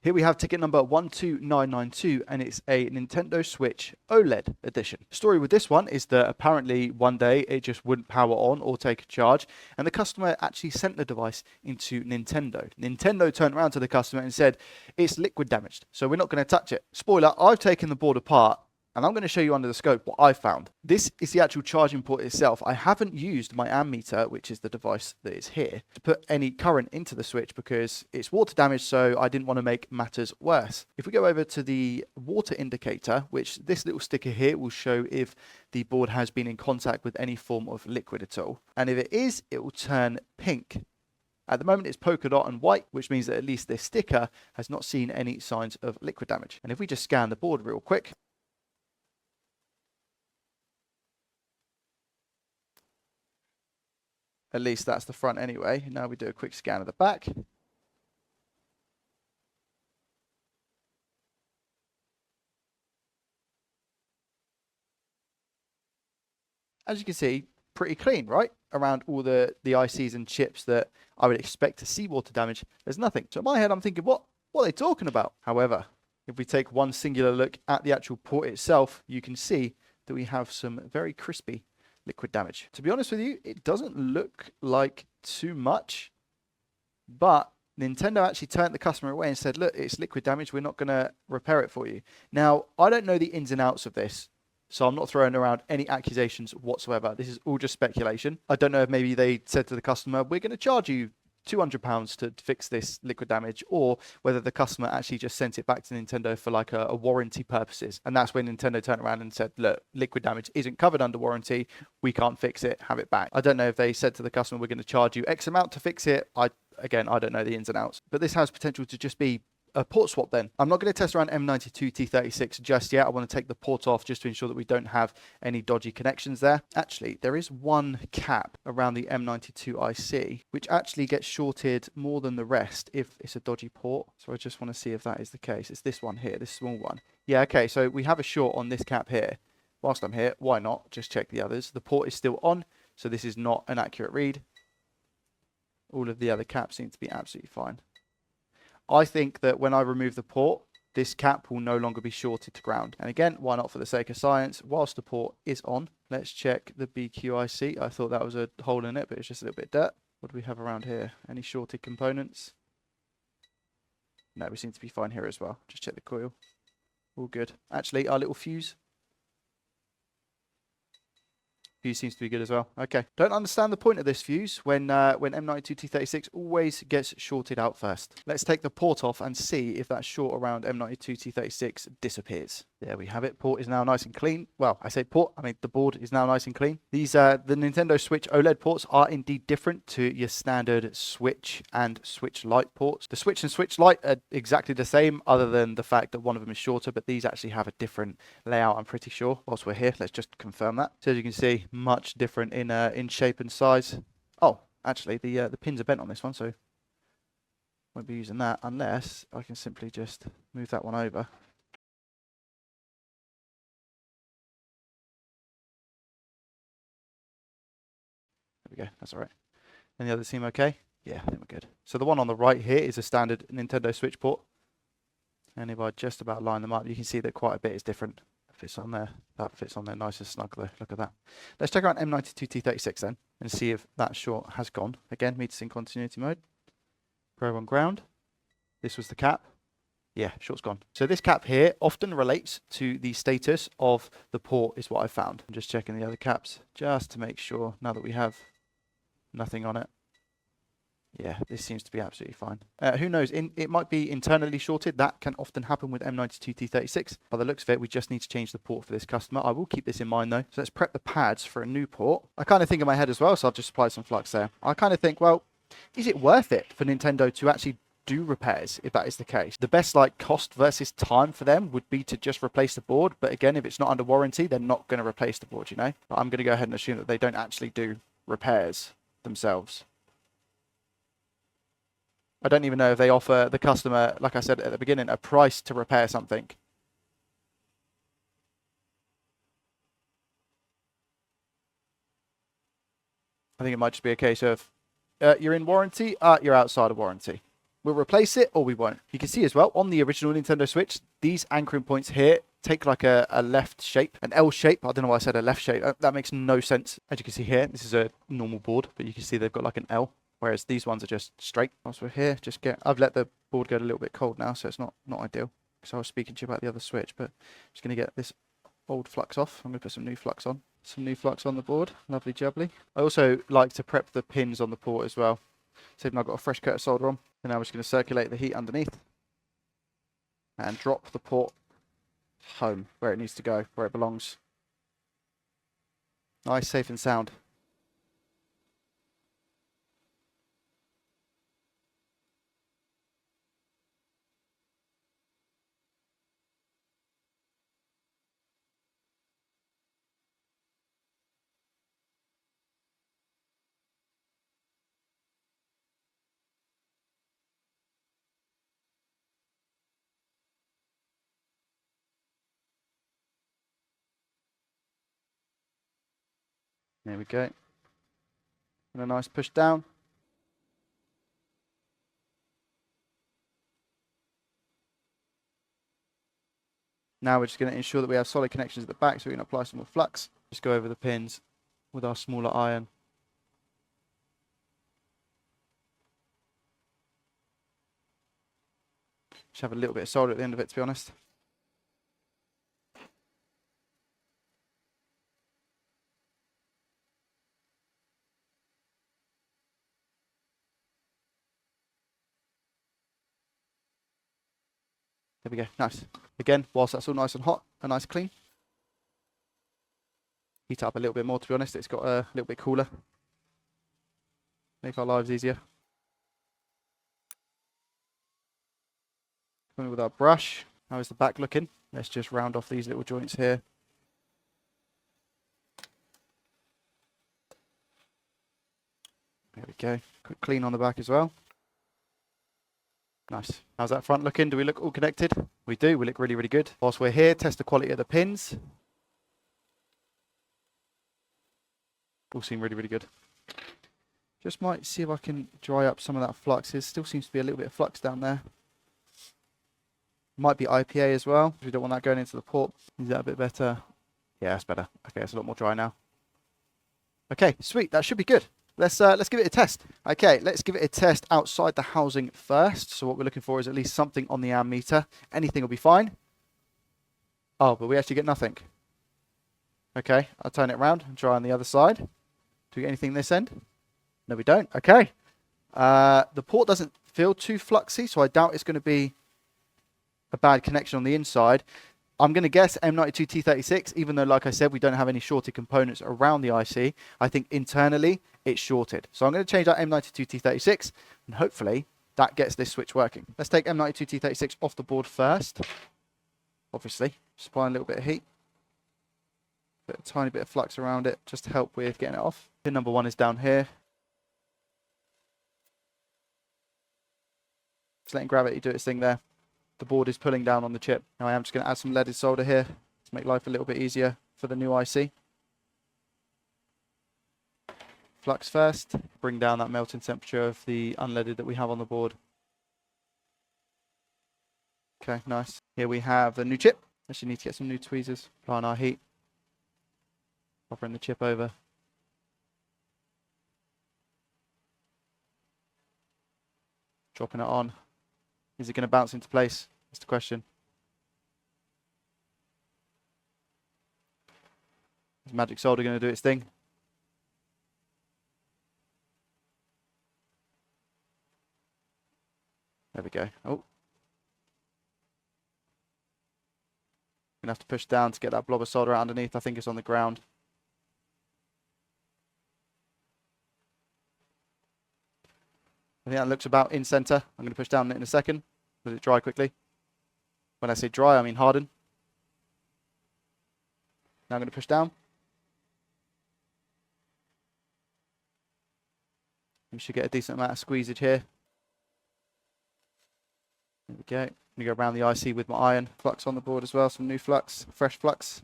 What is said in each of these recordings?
Here we have ticket number 12992, and it's a Nintendo Switch OLED edition. The story with this one is that apparently one day it just wouldn't power on or take a charge, and the customer actually sent the device into Nintendo. Nintendo turned around to the customer and said, it's liquid damaged, so we're not going to touch it. Spoiler, I've taken the board apart, and I'm going to show you under the scope what I found. This is the actual charging port itself. I haven't used my ammeter, which is the device that is here, to put any current into the switch because it's water damaged, so I didn't want to make matters worse. If we go over to the water indicator, which this little sticker here will show if the board has been in contact with any form of liquid at all. And if it is, it will turn pink. At the moment, it's polka dot and white, which means that at least this sticker has not seen any signs of liquid damage. And if we just scan the board real quick, at least that's the front anyway. Now we do a quick scan of the back. As you can see, pretty clean, right? Around all the ICs and chips that I would expect to see water damage, there's nothing. So in my head, I'm thinking, what are they talking about? However, if we take one singular look at the actual port itself, you can see that we have some very crispy liquid damage. To be honest with you, it doesn't look like too much, but Nintendo actually turned the customer away and said, look, it's liquid damage, we're not going to repair it for you. Now, I don't know the ins and outs of this, so I'm not throwing around any accusations whatsoever. This is all just speculation. I don't know if maybe they said to the customer, we're going to charge you £200 to fix this liquid damage, or whether the customer actually just sent it back to Nintendo for like a warranty purposes. And that's when Nintendo turned around and said, look, liquid damage isn't covered under warranty. We can't fix it. Have it back. I don't know if they said to the customer, we're going to charge you X amount to fix it. Again, I don't know the ins and outs, but this has potential to just be a port swap then. I'm not going to test around M92 T36 just yet. I want to take the port off just to ensure that we don't have any dodgy connections there. Actually, there is one cap around the M92 IC which actually gets shorted more than the rest if it's a dodgy port. So I just want to see if that is the case. It's this one here, this small one. Yeah, okay, so we have a short on this cap here. Whilst I'm here, why not just check the others? The port is still on, so this is not an accurate read. All of the other caps seem to be absolutely fine. I think that when I remove the port, this cap will no longer be shorted to ground. And again, why not for the sake of science? Whilst the port is on, let's check the BQIC. I thought that was a hole in it, but it's just a little bit of dirt. What do we have around here? Any shorted components? No, we seem to be fine here as well. Just check the coil. All good. Actually, our little fuse seems to be good as well. Okay. Don't understand the point of this fuse when M92 T36 always gets shorted out first. Let's take the port off and see if that short around M92 T36 disappears. There we have it. Port is now nice and clean. Well, I say port, I mean the board is now nice and clean. These the Nintendo Switch OLED ports are indeed different to your standard Switch and Switch Lite ports. The Switch and Switch Lite are exactly the same other than the fact that one of them is shorter, but these actually have a different layout, I'm pretty sure. Whilst we're here, let's just confirm that. So as you can see, much different in shape and size. Oh, actually the pins are bent on this one, so won't be using that unless I can simply just move that one over. There we go, that's all right. And the others seem okay? Yeah, I think we're good. So the one on the right here is a standard Nintendo Switch port. And if I just about line them up, you can see that quite a bit is different. Fits on there. That fits on there nice and snug though. Look at that. Let's check out M92 T36 then and see if that short has gone. Again, meters in continuity mode. Probe on ground. This was the cap. Yeah, short's gone. So this cap here often relates to the status of the port is what I found. I'm just checking the other caps just to make sure now that we have nothing on it. Yeah, this seems to be absolutely fine. Who knows? It might be internally shorted. That can often happen with M92 T36. By the looks of it, we just need to change the port for this customer. I will keep this in mind though. So let's prep the pads for a new port. I kind of think in my head as well, so I've just applied some flux there. I kind of think, well, is it worth it for Nintendo to actually do repairs if that is the case? The best like cost versus time for them would be to just replace the board. But again, if it's not under warranty, they're not going to replace the board, you know? But I'm going to go ahead and assume that they don't actually do repairs themselves. I don't even know if they offer the customer, like I said at the beginning, a price to repair something. I think it might just be a case of, you're in warranty, you're outside of warranty. we'll replace it or we won't. You can see as well, on the original Nintendo Switch, these anchoring points here take like a left shape, an L shape. I don't know why I said a left shape. That makes no sense. As you can see here, this is a normal board, but you can see they've got like an L, whereas these ones are just straight. Whilst we're here, I've let the board get a little bit cold now, so it's not ideal. Because I was speaking to you about the other Switch, but I'm just going to get this old flux off. I'm going to put some new flux on. Some new flux on the board. Lovely jubbly. I also like to prep the pins on the port as well. So I've got a fresh coat of solder on. And now I'm just going to circulate the heat underneath. And drop the port home, where it needs to go, where it belongs. Nice, safe and sound. There we go. And a nice push down. Now we're just going to ensure that we have solid connections at the back so we can apply some more flux. Just go over the pins with our smaller iron. Just have a little bit of solder at the end of it, to be honest. There we go, nice. Again, whilst that's all nice and hot and nice and clean, heat it up a little bit more, to be honest. It's got a little bit cooler. Make our lives easier. Coming with our brush. How is the back looking? Let's just round off these little joints here. There we go. Quick clean on the back as well. Nice. How's that front looking? Do we look all connected? We do. We look really, really good. Whilst we're here, test the quality of the pins. All seem really, really good. Just might see if I can dry up some of that flux. There still seems to be a little bit of flux down there. Might be IPA as well. We don't want that going into the port. Is that a bit better? Yeah, that's better. Okay, it's a lot more dry now. Okay, sweet. That should be good. Let's give it a test. Okay, let's give it a test outside the housing first. So what we're looking for is at least something on the ammeter. Anything will be fine. Oh, but we actually get nothing. Okay, I'll turn it around and try on the other side. Do we get anything this end? No, we don't. Okay. The port doesn't feel too fluxy, so I doubt it's going to be a bad connection on the inside. I'm going to guess M92T36, even though, like I said, we don't have any shorted components around the IC. I think internally it's shorted. So I'm going to change that M92T36, and hopefully that gets this switch working. Let's take M92T36 off the board first. Obviously, just apply a little bit of heat. Put a tiny bit of flux around it, just to help with getting it off. Pin number 1 is down here. Just letting gravity do its thing there. The board is pulling down on the chip. Now I am just going to add some leaded solder here to make life a little bit easier for the new IC. Flux first, bring down that melting temperature of the unleaded that we have on the board. Okay, nice. Here we have the new chip. Actually need to get some new tweezers. Applying our heat. Popping the chip over. Dropping it on. Is it going to bounce into place? That's the question. Is magic solder going to do its thing? There we go. Oh. Going to have to push down to get that blob of solder out underneath. I think it's on the ground. I think that looks about in center. I'm going to push down on it in a second. Let it dry quickly. When I say dry, I mean harden. Now I'm going to push down. We should get a decent amount of squeezage here. There we go. I'm going to go around the IC with my iron. Flux on the board as well. Some new flux, fresh flux.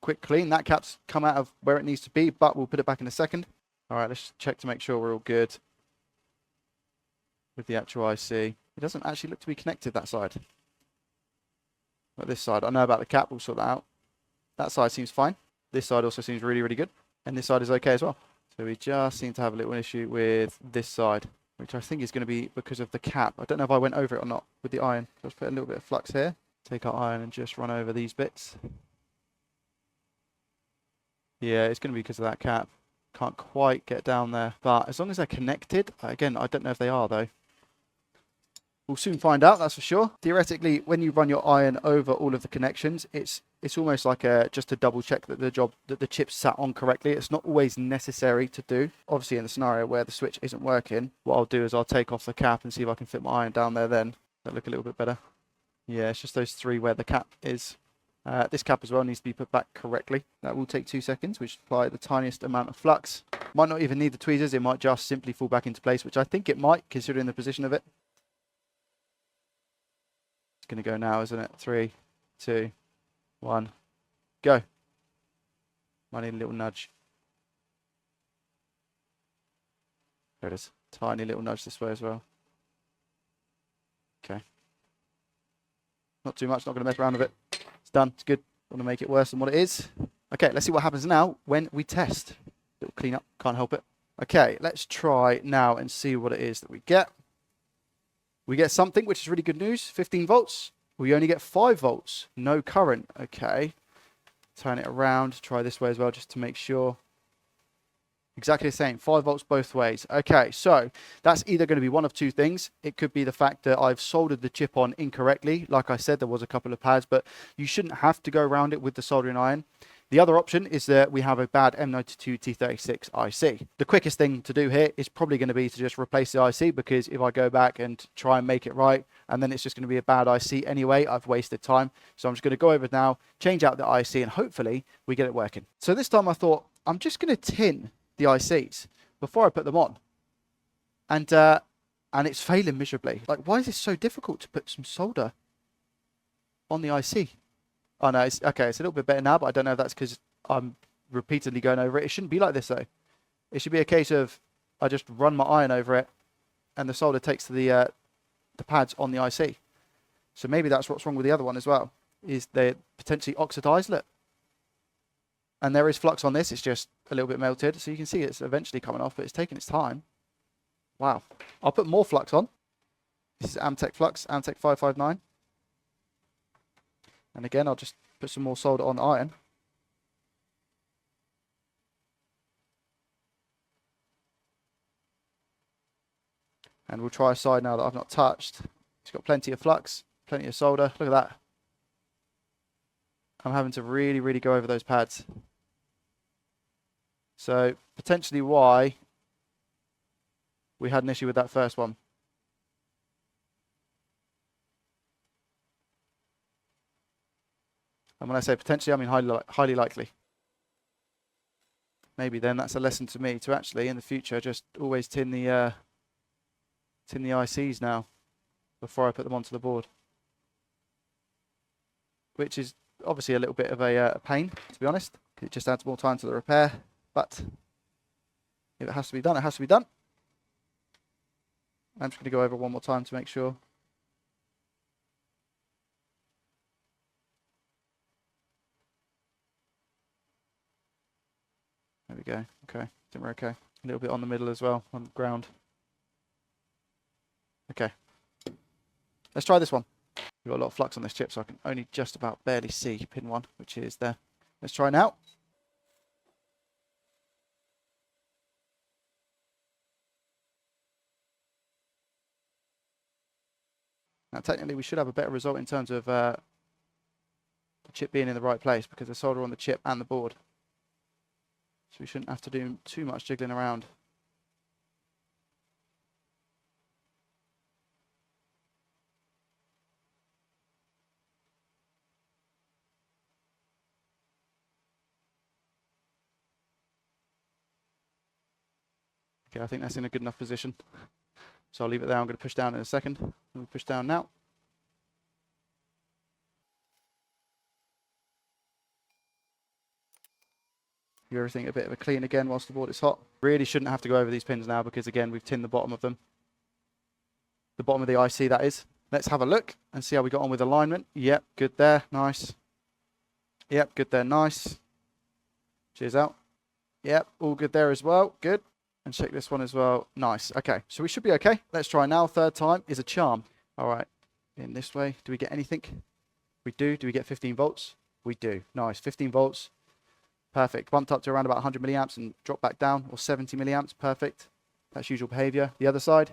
quick clean. That cap's come out of where it needs to be, but we'll put it back in a second. All right, let's check to make sure we're all good with the actual IC. It doesn't actually look to be connected, that side. But this side, I know about the cap, we'll sort that out. That side seems fine. This side also seems really, really good. And this side is okay as well. So we just seem to have a little issue with this side, which I think is going to be because of the cap. I don't know if I went over it or not with the iron. Let's put a little bit of flux here. Take our iron and just run over these bits. Yeah, it's going to be because of that cap. Can't quite get down there. But as long as they're connected, again, I don't know if they are though. We'll soon find out, that's for sure. Theoretically, when you run your iron over all of the connections, it's almost like just to double check that the chip's sat on correctly. It's not always necessary to do. Obviously, in the scenario where the switch isn't working, what I'll do is I'll take off the cap and see if I can fit my iron down there then. That'll look a little bit better. Yeah, it's just those three where the cap is. This cap as well needs to be put back correctly. That will take 2 seconds. We should apply the tiniest amount of flux. Might not even need the tweezers. It might just simply fall back into place, which I think it might, considering the position of it. It's going to go now, isn't it? 3, 2, 1, go. Might need a little nudge. There it is. Tiny little nudge this way as well. Okay. Not too much, not going to mess around with it. It's done, it's good. Don't want to make it worse than what it is. Okay, let's see what happens now when we test. Little clean up, can't help it. Okay, let's try now and see what it is that we get. We get something, which is really good news. 15 volts. We only get 5 volts. No current. Okay. Turn it around. Try this way as well, just to make sure. Exactly the same. 5 volts both ways. Okay, so that's either going to be one of two things. It could be the fact that I've soldered the chip on incorrectly. Like I said, there was a couple of pads, but you shouldn't have to go around it with the soldering iron. The other option is that we have a bad M92 T36 IC. The quickest thing to do here is probably going to be to just replace the IC, because if I go back and try and make it right, and then it's just going to be a bad IC anyway, I've wasted time. So I'm just going to go over now, change out the IC, and hopefully we get it working. So this time I thought, I'm just going to tin the ICs before I put them on. And it's failing miserably. Like, why is it so difficult to put some solder on the IC? Oh no, it's okay, it's a little bit better now, but I don't know if that's because I'm repeatedly going over it. It shouldn't be like this though. It should be a case of I just run my iron over it and the solder takes to the pads on the IC. So maybe that's what's wrong with the other one as well, is they're potentially oxidized, look. And there is flux on this, it's just a little bit melted. So you can see it's eventually coming off, but it's taking its time. Wow. I'll put more flux on. This is Amtech Flux, Amtech 559. And again, I'll just put some more solder on the iron. And we'll try a side now that I've not touched. It's got plenty of flux, plenty of solder. Look at that. I'm having to really, really go over those pads. So potentially why we had an issue with that first one. And when I say potentially, I mean highly likely. Maybe then that's a lesson to me to actually, in the future, just always tin the ICs now before I put them onto the board. Which is obviously a little bit of a pain, to be honest. It just adds more time to the repair. But if it has to be done, it has to be done. I'm just going to go over it one more time to make sure. There we go. Okay. I think we're okay. A little bit on the middle as well, on the ground. Okay. Let's try this one. We've got a lot of flux on this chip, so I can only just about barely see pin 1, which is there. Let's try now. Now, technically, we should have a better result in terms of the chip being in the right place, because there's solder on the chip and the board. So we shouldn't have to do too much jiggling around. Okay, I think that's in a good enough position. So I'll leave it there. I'm going to push down in a second. We'll push down now. Give everything a bit of a clean again whilst the board is hot. Really shouldn't have to go over these pins now because, again, we've tinned the bottom of them. The bottom of the IC, that is. Let's have a look and see how we got on with alignment. Yep, good there. Nice. Yep, good there. Nice. Cheers out. Yep, all good there as well. Good. And check this one as well. Nice. Okay, so we should be okay. Let's try now. Third time is a charm. All right. In this way. Do we get anything? We do. Do we get 15 volts? We do. Nice. 15 volts. Perfect. Bumped up to around about 100 milliamps and dropped back down, or 70 milliamps. Perfect. That's usual behavior. The other side.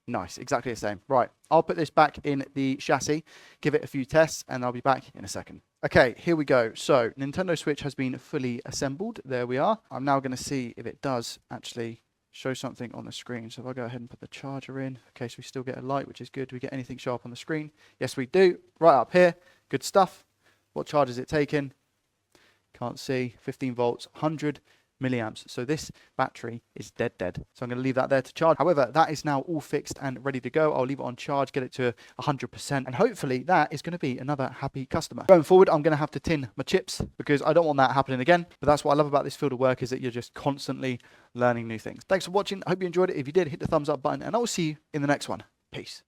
Nice. Exactly the same. Right. I'll put this back in the chassis, give it a few tests, and I'll be back in a second. Okay, here we go. So Nintendo Switch has been fully assembled. There we are. I'm now going to see if it does actually show something on the screen. So if I go ahead and put the charger in. Okay, so we still get a light, which is good. Do we get anything show up on the screen? Yes, we do. Right up here. Good stuff. What charge is it taking? Can't see. 15 volts, 100 milliamps. So this battery is dead. So I'm going to leave that there to charge. However, that is now all fixed and ready to go. I'll leave it on charge, get it to 100%. And hopefully that is going to be another happy customer. Going forward, I'm going to have to tin my chips because I don't want that happening again. But that's what I love about this field of work, is that you're just constantly learning new things. Thanks for watching. I hope you enjoyed it. If you did, hit the thumbs up button and I will see you in the next one. Peace.